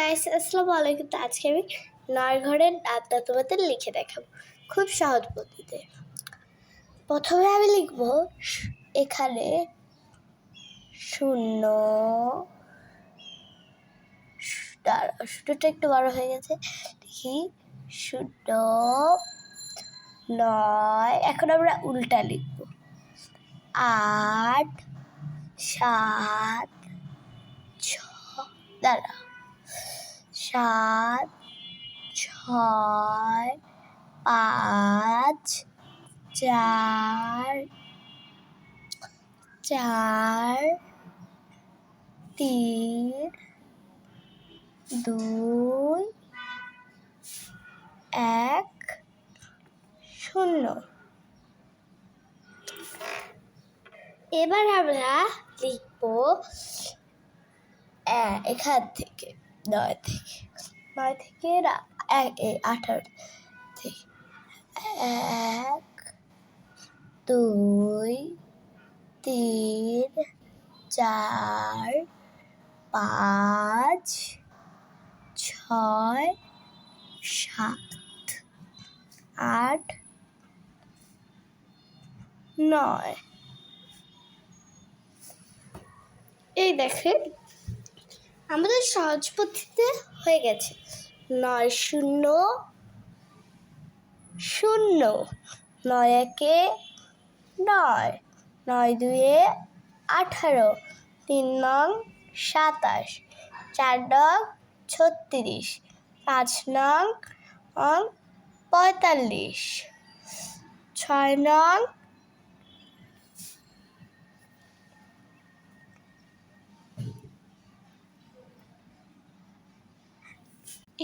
Guys, আসসালামু আলাইকুম। তো আজকে আমি ৯ ঘরের ডাবটা তোমাদের লিখে দেখাবো খুব সহজ পদ্ধতিতে। প্রথমে আমি লিখব এখানে 0, শূন্যটা একটু বড় হয়ে গেছে, দেখি 0, 9। এখন আমরা উল্টা লিখব 8, 7, 6, 7, 6, 5, 4, 3, 2, 1, 0। এবার আমরা লিখব এখান থেকে 9 থেকে 18 থেকে 1, 2, 3, 4, 5, 6, 7, 8, 9। এই দেখেন আমাদের সহজ পদ্ধতিতে হয়ে গেছে। 9 0 0, 9 1 9, 9 2 18, 3 নং 27, 4 নং 36, 5 নং 45, 6 নং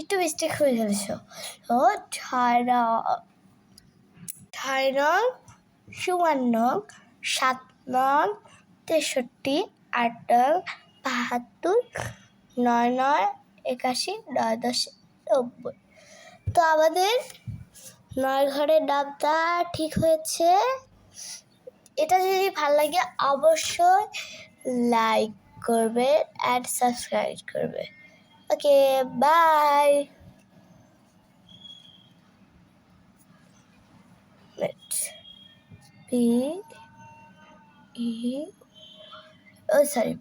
একটু মিস্টেক হয়ে গেল। 6 নং 54, 7 নং 63, 8 নং 72, 9 নং 81, 9 10 90। তো আমাদের 9 ঘরের ডাবটা ঠিক হয়েছে। এটা যদি ভালো লাগে অবশ্যই লাইক করবে অ্যান্ড সাবস্ক্রাইব করবে। ওকে, by. Let's P E, oh sorry,